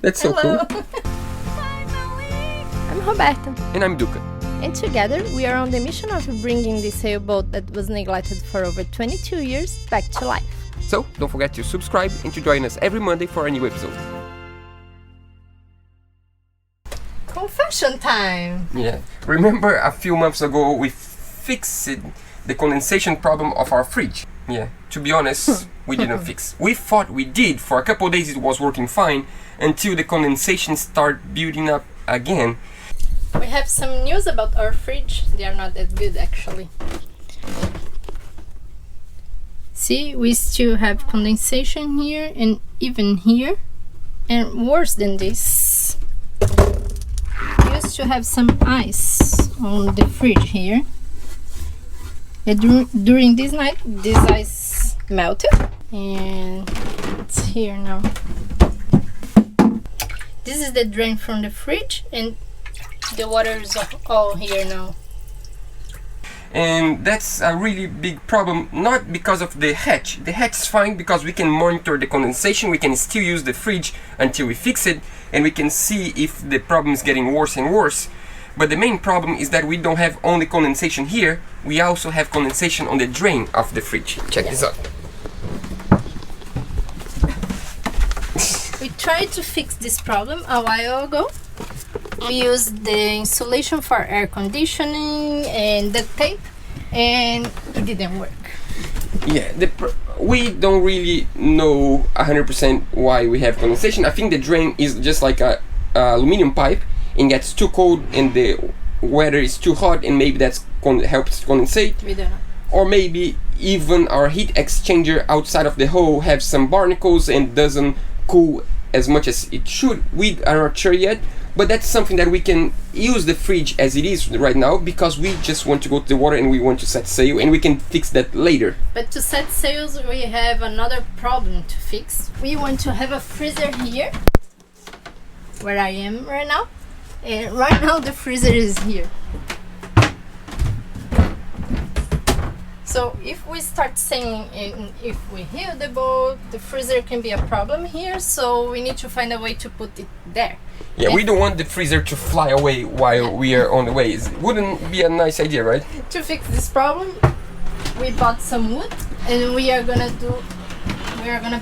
That's so Hello. cool. I'm Roberta. And I'm Duca. And together we are on the mission of bringing this sailboat that was neglected for over 22 years back to life. So, don't forget to subscribe and to join us every Monday for a new episode. Confession time! Yeah. Remember a few months ago we fixed the condensation problem of our fridge? Yeah. To be honest, we didn't fix. We thought we did. For a couple of days it was working fine until the condensation started building up again. We have some news about our fridge. They are not that good actually. See, we still have condensation here and even here. And worse than this, we used to have some ice on the fridge here. And during this night, this ice melted and it's here now. This is the drain from the fridge and the water is all here now. And that's a really big problem, not because of the hatch. The hatch is fine because we can monitor the condensation, we can still use the fridge until we fix it, and we can see if the problem is getting worse and worse. But the main problem is that we don't have only condensation here, we also have condensation on the drain of the fridge. Check this out. We tried to fix this problem a while ago. We used the insulation for air conditioning and duct tape, and it didn't work. Yeah, we don't really know 100% why we have condensation. I think the drain is just like a aluminum pipe and gets too cold and the weather is too hot and maybe that helps condensate. We don't know. Or maybe even our heat exchanger outside of the hole have some barnacles and doesn't cool as much as it should. We are not sure yet, but that's something that we can use the fridge as it is right now because we just want to go to the water and we want to set sail and we can fix that later. But to set sails we have another problem to fix. We want to have a freezer here where I am right now, and right now the freezer is here. So if we start sailing and if we heal the boat, the freezer can be a problem here, so we need to find a way to put it there. Yeah, we don't want the freezer to fly away while we are on the way. It wouldn't be a nice idea, right? To fix this problem, we bought some wood and we are gonna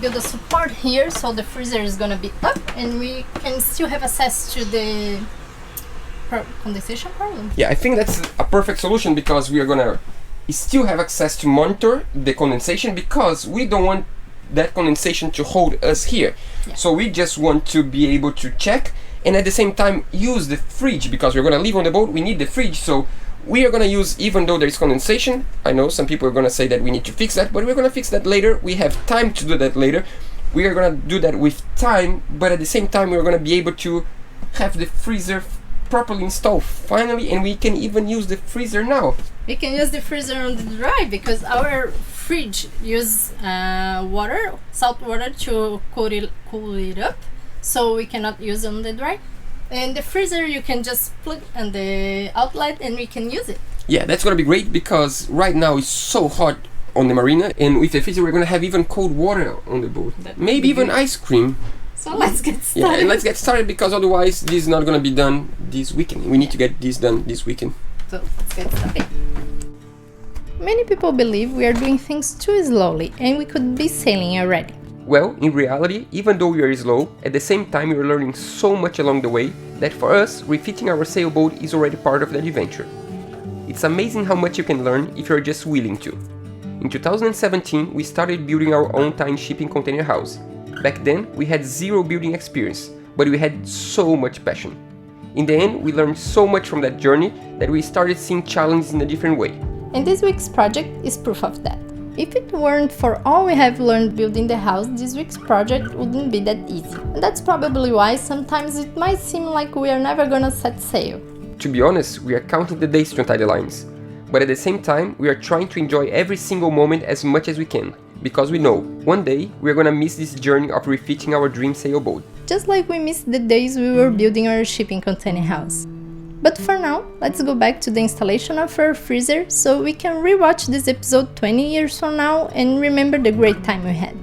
build a support here so the freezer is gonna be up and we can still have access to the condensation problem. Yeah, I think that's a perfect solution because we are gonna still have access to monitor the condensation because we don't want that condensation to hold us here. Yeah. So we just want to be able to check and at the same time use the fridge because we're gonna leave on the boat, we need the fridge, so we are gonna use, even though there is condensation, I know some people are gonna say that we need to fix that, but we're gonna fix that later, we have time to do that later. We are gonna do that with time, but at the same time we're gonna be able to have the freezer properly installed finally, and we can even use the freezer now. We can use the freezer on the dry because our fridge uses salt water to cool it up, so we cannot use it on the dry. And the freezer you can just plug on the outlet and we can use it. Yeah, that's gonna be great because right now it's so hot on the marina, and with the freezer we're gonna have even cold water on the boat. Maybe even ice cream. So let's get started. Yeah, and let's get started because otherwise this is not gonna be done this weekend. We need to get this done this weekend. So let's get started. Many people believe we are doing things too slowly and we could be sailing already. Well, in reality, even though we are slow, at the same time we are learning so much along the way that for us, refitting our sailboat is already part of that adventure. It's amazing how much you can learn if you're just willing to. In 2017, we started building our own tiny shipping container house. Back then, we had zero building experience, but we had so much passion. In the end, we learned so much from that journey that we started seeing challenges in a different way. And this week's project is proof of that. If it weren't for all we have learned building the house, this week's project wouldn't be that easy. And that's probably why sometimes it might seem like we are never gonna set sail. To be honest, we are counting the days to untie the lines. But at the same time, we are trying to enjoy every single moment as much as we can. Because we know, one day, we are gonna miss this journey of refitting our dream sailboat. Just like we missed the days we were building our shipping container house. But for now, let's go back to the installation of our freezer so we can rewatch this episode 20 years from now and remember the great time we had.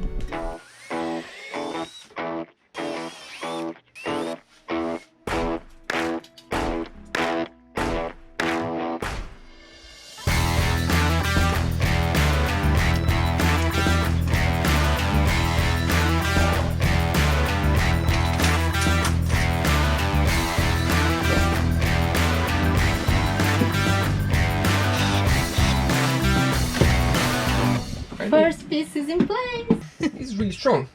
piece is in place. It's really strong.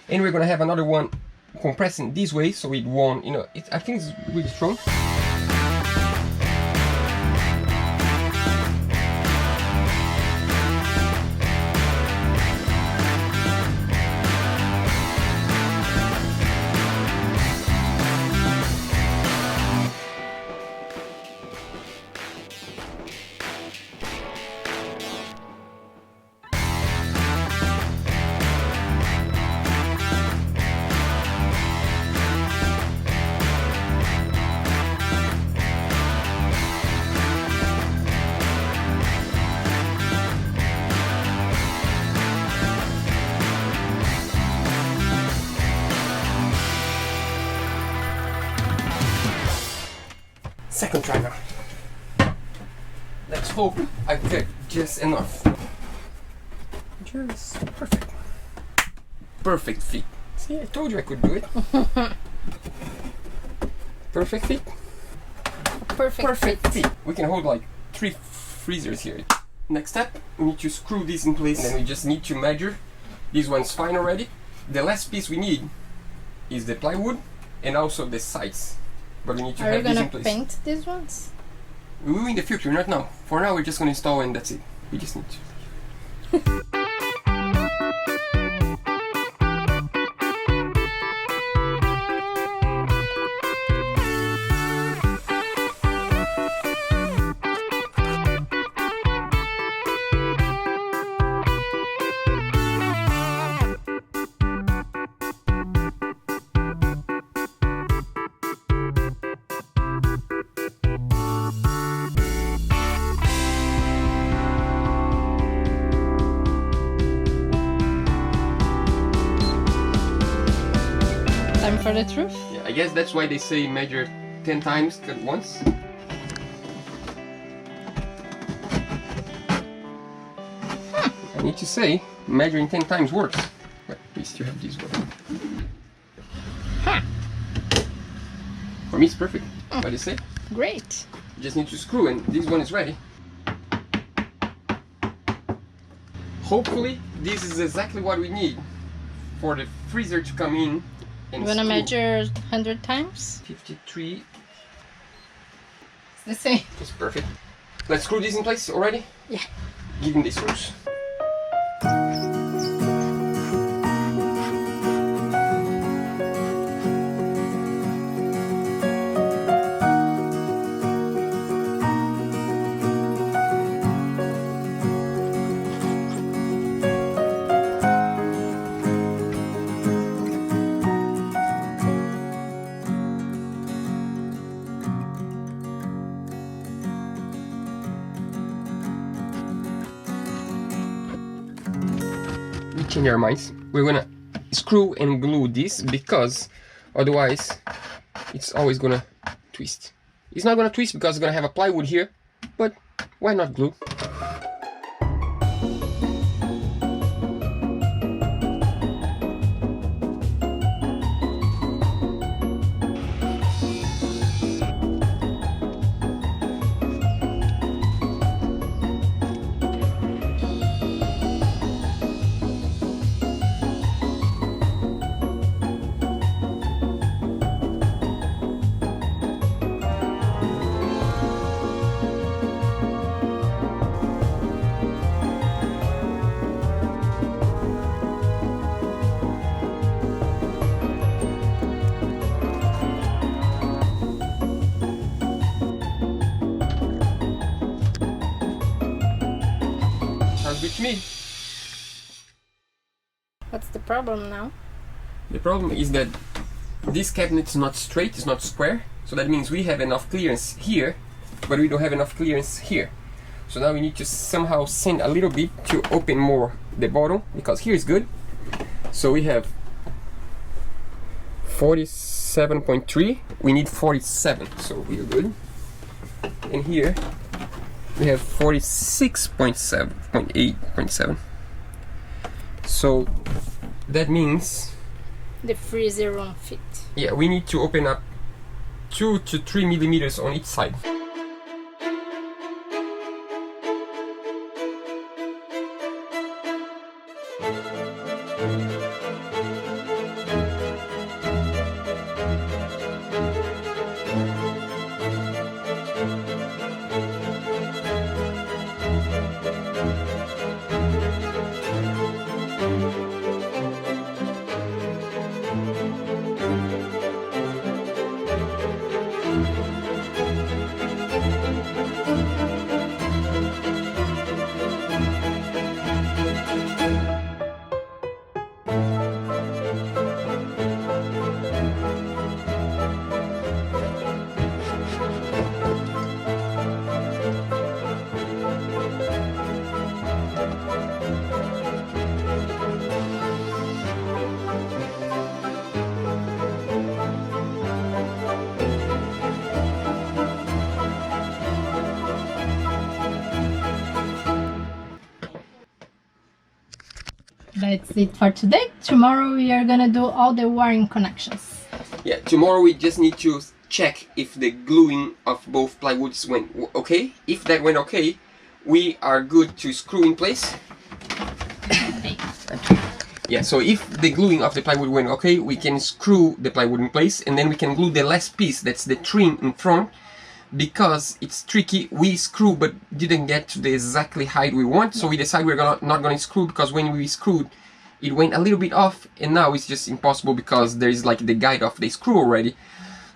And we're gonna have another one compressing this way, so it won't, you know, I think it's really strong. Second try now. Let's hope I get just enough. Just perfect. Perfect fit. See, I told you I could do it. Perfect fit. Perfect fit. We can hold like 3 freezers here. Next step, we need to screw this in place, and then we just need to measure. This one's fine already. The last piece we need is the plywood and also the sides. But we need to have this in place. Are you gonna paint these ones? We will in the future, not now. For now, we're just gonna install and that's it. We just need to. Time for the truth? Yeah, I guess that's why they say measure 10 times at once. I need to say, measuring 10 times works. But we still have this one. For me it's perfect. What do you say? Great. You just need to screw and this one is ready. Hopefully this is exactly what we need for the freezer to come in. You wanna measure 100 times? 53. It's the same. It's perfect. Let's screw this in place already? Yeah. Give him the screws. Change our minds. We're gonna screw and glue this because otherwise it's always gonna twist. It's not gonna twist because it's gonna have a plywood here, but why not glue? With me. What's the problem now? The problem is that this cabinet is not straight, it's not square, so that means we have enough clearance here, but we don't have enough clearance here. So now we need to somehow send a little bit to open more the bottom, because here is good. So we have 47.3, we need 47, so we are good. And here we have 46.7. So that means the freezer won't fit. Yeah, we need to open up 2 to 3 millimeters on each side. it for today. Tomorrow we are gonna do all the wiring connections. Yeah, tomorrow we just need to check if the gluing of both plywoods went okay. If that went okay, we are good to screw in place. Yeah, so if the gluing of the plywood went okay, we can screw the plywood in place, and then we can glue the last piece, that's the trim in front. Because it's tricky, we screw but didn't get to the exactly height we want, so we decided we're not gonna screw, because when we screwed it went a little bit off, and now it's just impossible because there is like the guide of the screw already.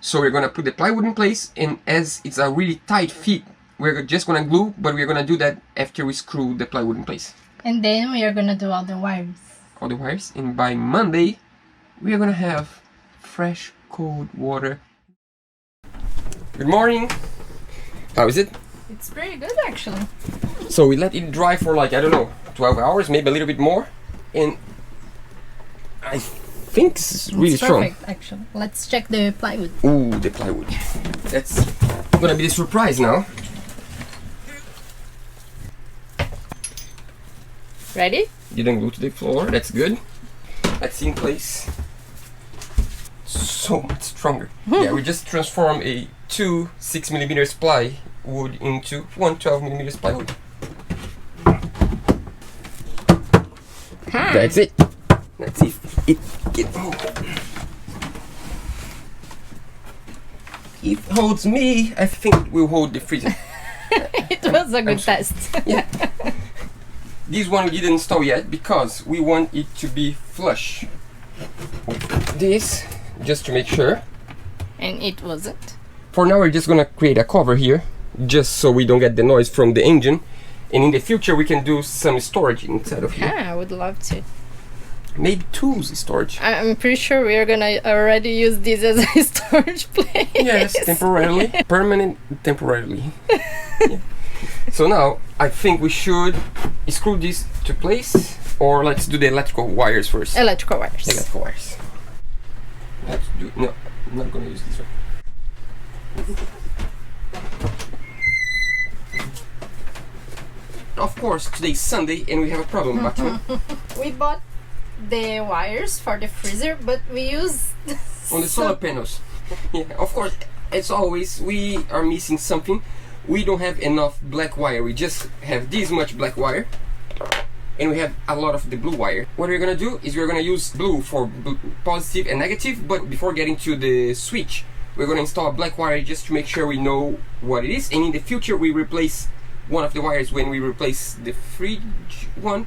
So we're gonna put the plywood in place, and as it's a really tight fit, we're just gonna glue, but we're gonna do that after we screw the plywood in place. And then we are gonna do all the wires. All the wires, and by Monday we are gonna have fresh cold water. Good morning. How is it? It's pretty good actually. So we let it dry for like, I don't know, 12 hours, maybe a little bit more, and I think it's really strong. Perfect actually. Let's check the plywood. Ooh, the plywood. That's gonna be the surprise now. Ready? Didn't glue to the floor, that's good. That's in place. So much stronger. Yeah, we just transformed a 2 6mm plywood into one 12mm plywood. That's it. Let's see if it can hold. If it holds me, I think it will hold the freezer. It was a good test. Yeah. This one we didn't install yet because we want it to be flush with this, just to make sure. And it wasn't. For now we're just gonna create a cover here, just so we don't get the noise from the engine. And in the future we can do some storage inside of here. Yeah, I would love to. Maybe tools storage. I'm pretty sure we are gonna already use this as a storage place. Yes, temporarily. Permanent, temporarily. Yeah. So now I think we should screw this to place, or let's do the electrical wires first. Electrical wires. Electrical wires. Let's do. No, I'm not gonna use this one. Of course, today's Sunday and we have a problem, but We bought the wires for the freezer, but we use on the solar panels. Yeah, of course, as always, we are missing something. We don't have enough black wire. We just have this much black wire, and we have a lot of the blue wire. What we're gonna do is we're gonna use blue for positive and negative, but before getting to the switch, we're gonna install black wire just to make sure we know what it is, and in the future we replace one of the wires when we replace the fridge one.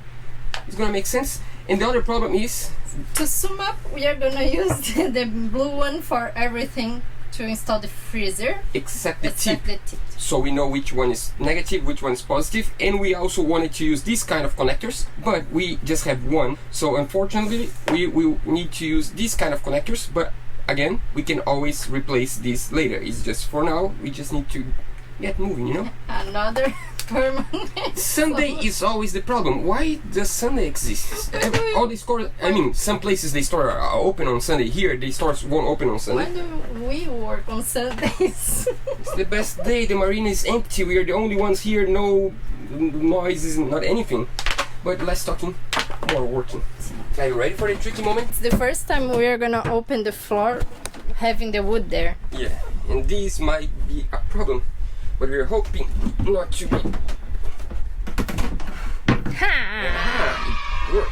It's gonna make sense. And the other problem is, to sum up, we are gonna use the blue one for everything to install the freezer, except the except tip. the tip. So we know which one is negative, which one is positive, and we also wanted to use these kind of connectors, but we just have one. So unfortunately, we need to use these kind of connectors, but again, we can always replace this later. It's just for now, we just need to get moving, you know? Another permanent. Sunday is always the problem. Why does Sunday exist? All the stores, I mean, some places they store are open on Sunday. Here, the stores won't open on Sunday. Why do we work on Sundays? It's the best day. The marina is empty. We are the only ones here. No noises, not anything. But less talking, more working. Are you ready for the tricky moment? It's the first time we are gonna open the floor having the wood there. Yeah, and this might be a problem, but we're hoping not to be. Ha! It worked.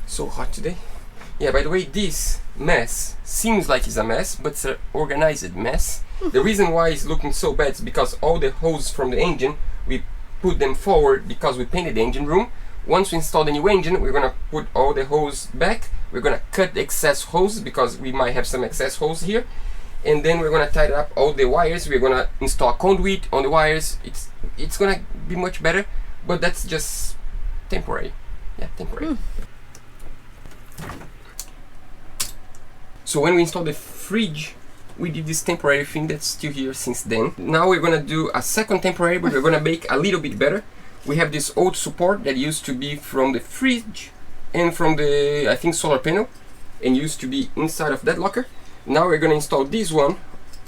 So hot today. Yeah, by the way, this mess seems like it's a mess, but it's an organized mess. The reason why it's looking so bad is because all the hoses from the engine, we put them forward because we painted the engine room. Once we install the new engine, we're gonna put all the hose back. We're gonna cut the excess hose because we might have some excess hose here. And then we're gonna tighten up all the wires. We're gonna install conduit on the wires. It's gonna be much better, but that's just temporary. Yeah, temporary. So when we install the fridge, we did this temporary thing that's still here since then. Now we're gonna do a second temporary, but we're gonna make a little bit better. We have this old support that used to be from the fridge and from the, I think, solar panel, and used to be inside of that locker. Now we're gonna install this one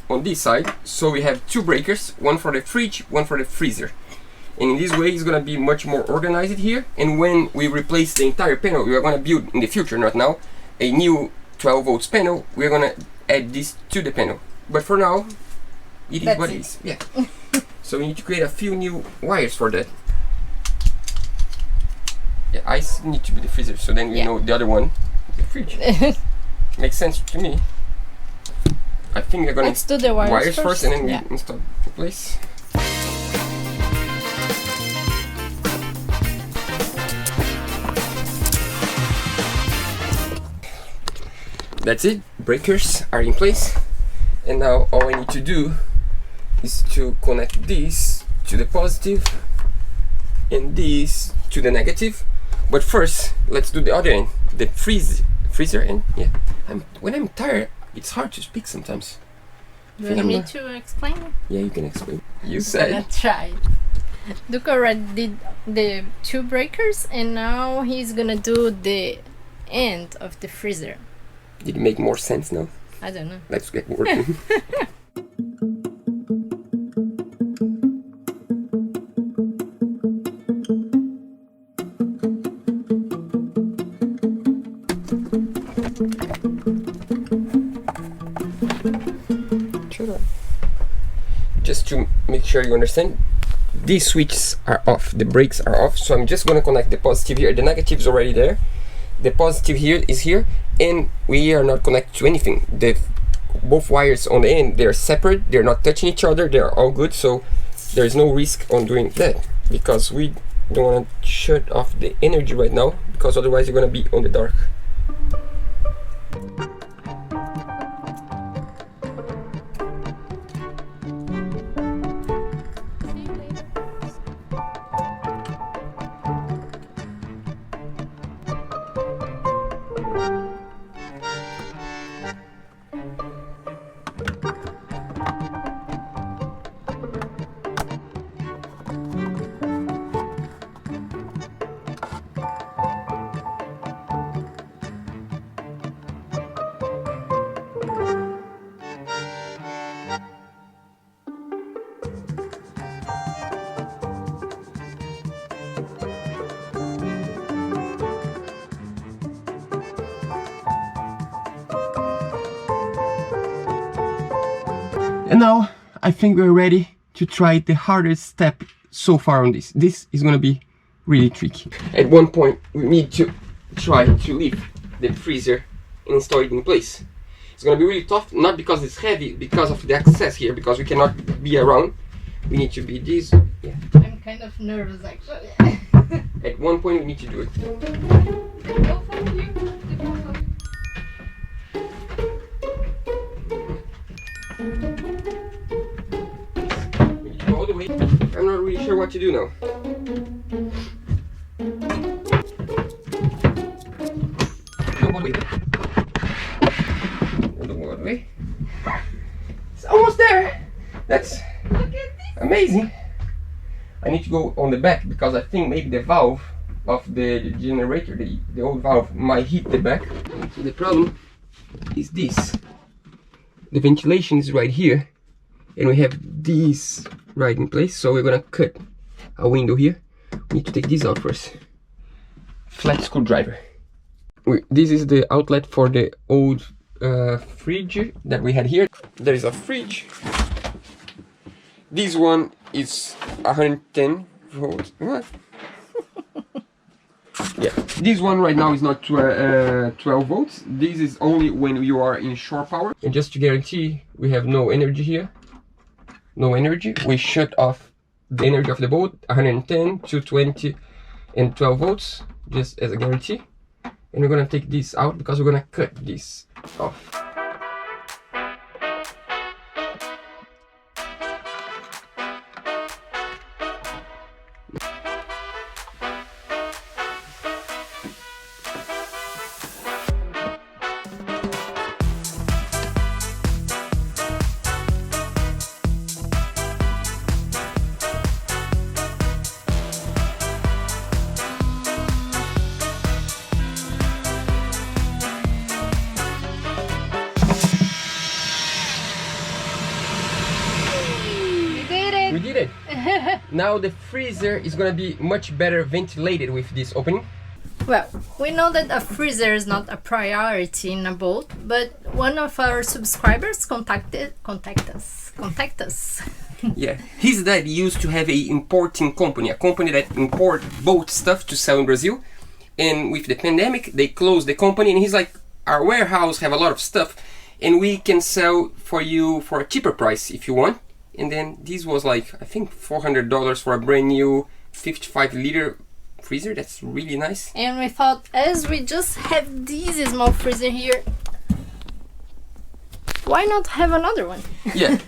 on this side, so we have two breakers, one for the fridge, one for the freezer. And in this way it's gonna be much more organized here, and when we replace the entire panel, we are gonna build in the future, not now, a new 12 volts panel. We're gonna add this to the panel, but for now it is what it is. Yeah. So we need to create a few new wires for that. Yeah, ice need to be the freezer, so then we know the other one, the fridge. Makes sense to me. I think we're gonna let's do the wires first and then we install in place. That's it, breakers are in place, and now all I need to do is to connect this to the positive and this to the negative. But first, let's do the other end, the freezer end. Yeah, when I'm tired, it's hard to speak sometimes. Do you need to explain? Yeah, you can explain. You said. I'm gonna try. Duke already did the two breakers, and now he's gonna do the end of the freezer. Did it make more sense now? I don't know. Let's get working. Just to make sure you understand, these switches are off, the brakes are off, so I'm just going to connect the positive here. The negative is already there, the positive here is here, and we are not connected to anything. Both wires on the end, they're separate, they're not touching each other, they're all good, so there's no risk on doing that, because we don't want to shut off the energy right now, because otherwise you're going to be on the dark. And now I think we're ready to try the hardest step so far on this. This is gonna be really tricky. At one point we need to try to lift the freezer and install it in place. It's gonna be really tough, not because it's heavy, because of the access here, because we cannot be around. We need to be this. Yeah. I'm kind of nervous actually. At one point we need to do it. All the way. I'm not really sure what to do now. All the way. It's almost there. That's amazing. I need to go on the back because I think maybe the valve of the generator, the old valve, might hit the back. So the problem is this. The ventilation is right here, and we have this right in place, so we're gonna cut a window here. We need to take this out first. Flat screwdriver. This is the outlet for the old fridge that we had here. There is a fridge. This one is 110 volts. What? Yeah, this one right now is not 12 volts. This is only when you are in shore power. And just to guarantee we have no energy here, no energy, we shut off the energy of the boat, 110, 220 and 12 volts, just as a guarantee. And we're gonna take this out because we're gonna cut this off. Now the freezer is gonna be much better ventilated with this opening. Well, we know that a freezer is not a priority in a boat, but one of our subscribers contact us. Yeah, his dad used to have a importing company, a company that import boat stuff to sell in Brazil. And with the pandemic, they closed the company, and he's like, our warehouse have a lot of stuff, and we can sell for you for a cheaper price if you want. And then this was like, I think $400 for a brand new 55-liter freezer. That's really nice. And we thought, as we just have this small freezer here, why not have another one? Yeah,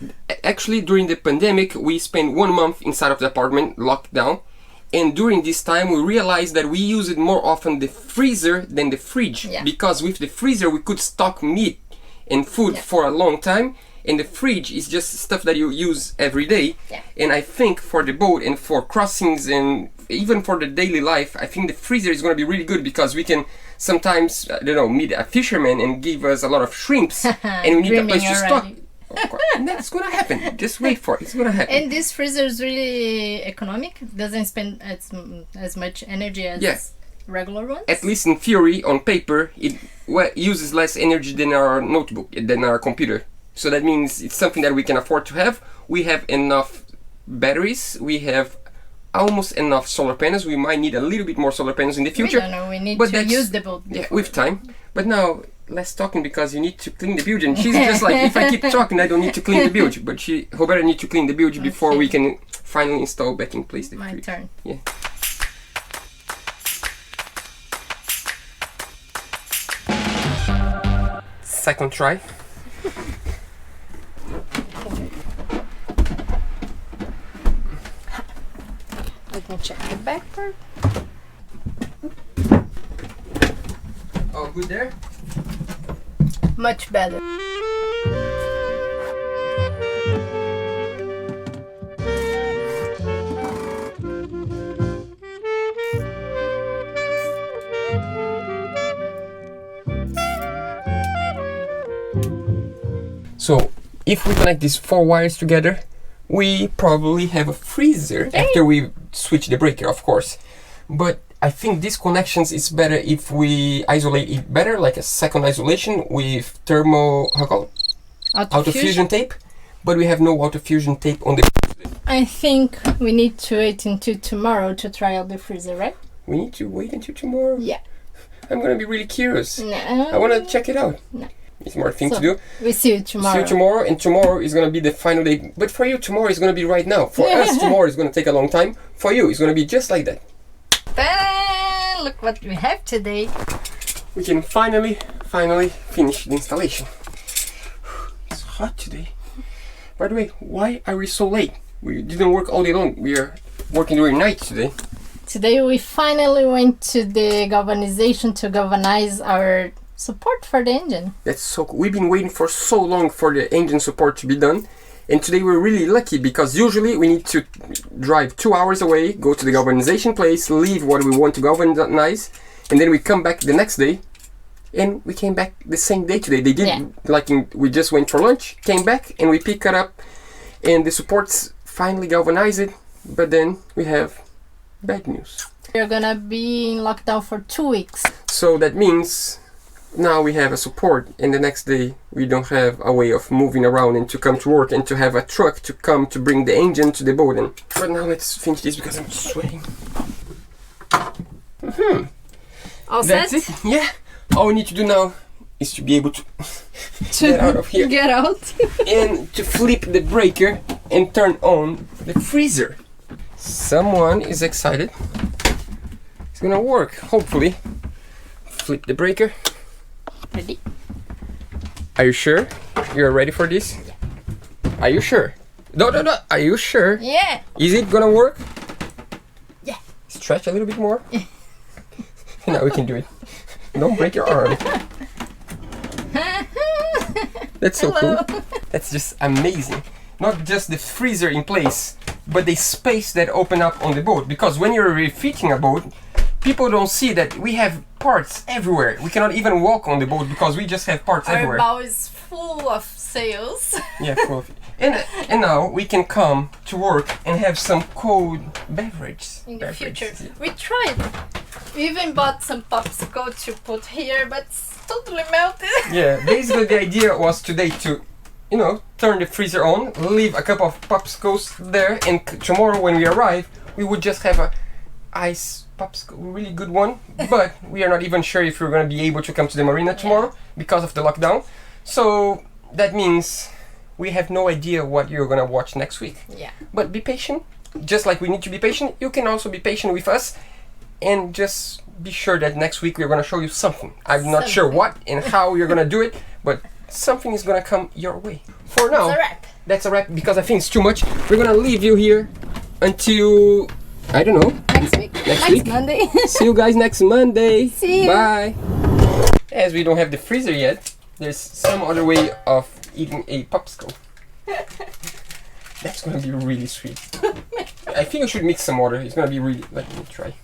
actually during the pandemic we spent 1 month inside of the apartment locked down, and during this time we realized that we use it more often the freezer than the fridge. Yeah. Because with the freezer we could stock meat and food for a long time, and the fridge is just stuff that you use every day. Yeah. And I think for the boat and for crossings and even for the daily life, I think the freezer is going to be really good, because we can sometimes, I don't know, meet a fisherman and give us a lot of shrimps and we need a place to stock. Of course. And that's going to happen. Just wait for it. It's going to happen. And this freezer is really economic. Doesn't spend as much energy as regular ones. At least in theory, on paper, it uses less energy than our notebook, than our computer. So that means it's something that we can afford to have. We have enough batteries. We have almost enough solar panels. We might need a little bit more solar panels in the future. We don't know. We need to use the boat before. Yeah, with time. But now, less talking, because you need to clean the bilge. And she's just like, if I keep talking, I don't need to clean the bilge. But Roberta needs to clean the bilge before we can finally install back in place the My fridge. turn. Yeah. Second try. Let me check the back part. Oh, good there? Much better. So, if we connect these 4 wires together, we probably have a freezer after we switch the breaker, of course. But I think these connections is better if we isolate it better, like a second isolation with autofusion tape. But we have no autofusion tape on the. I think we need to wait until tomorrow to try out the freezer, right? We need to wait until tomorrow. Yeah. I'm gonna be really curious. No. I wanna check it out. No. It's more thing to do. We see you tomorrow. See you tomorrow, and tomorrow is gonna be the final day. But for you, tomorrow is gonna be right now. For us, tomorrow is gonna take a long time. For you, it's gonna be just like that. Ta-da! Look what we have today. We can finally finish the installation. It's hot today. By the way, why are we so late? We didn't work all day long. We are working during night today. Today we finally went to the galvanization to galvanize our support for the engine. That's so cool. We've been waiting for so long for the engine support to be done. And today we're really lucky, because usually we need to drive 2 hours away, go to the galvanization place, leave what we want to galvanize, and then we come back the next day. And we came back the same day today. They did we just went for lunch, came back, and we pick it up, and the supports finally galvanized. But then we have bad news. We're gonna be in lockdown for 2 weeks. So that means now we have a support, and the next day we don't have a way of moving around and to come to work and to have a truck to come to bring the engine to the boat. But now let's finish this because I'm sweating. All That's set? it. Yeah. All we need to do now is to be able to get out of here Get out. and to flip the breaker and turn on the freezer. Someone is excited. It's gonna work, hopefully. Flip the breaker. Ready? Are you sure? You're ready for this? Are you sure? No. Are you sure? Yeah. Is it gonna work? Yeah. Stretch a little bit more. Now we can do it. Don't break your arm. That's so cool. That's just amazing. Not just the freezer in place, but the space that open up on the boat. Because when you're refitting a boat, people don't see that we have parts everywhere. We cannot even walk on the boat because we just have parts everywhere. Our bow is full of sales. Yeah, full of it. And now we can come to work and have some cold beverage. In the future. We tried. We even bought some popsicle to put here, but it's totally melted. Yeah, basically the idea was today to, you know, turn the freezer on, leave a couple of popsicles there, and tomorrow when we arrive, we would just have a ice popsicle, really good one. But we are not even sure if we're going to be able to come to the marina tomorrow because of the lockdown. So that means we have no idea what you're going to watch next week. Yeah. But be patient. Just like we need to be patient, you can also be patient with us. And just be sure that next week we're going to show you something. I'm not sure what and how we're going to do it, but something is going to come your way. For now, That's a wrap. That's a wrap because I think it's too much. We're going to leave you here until, I don't know. Next week. Next week. Monday. See you guys next Monday. See you. Bye. As we don't have the freezer yet, there's some other way of eating a popsicle. That's going to be really sweet. I think I should mix some water. It's going to be really... Let me try.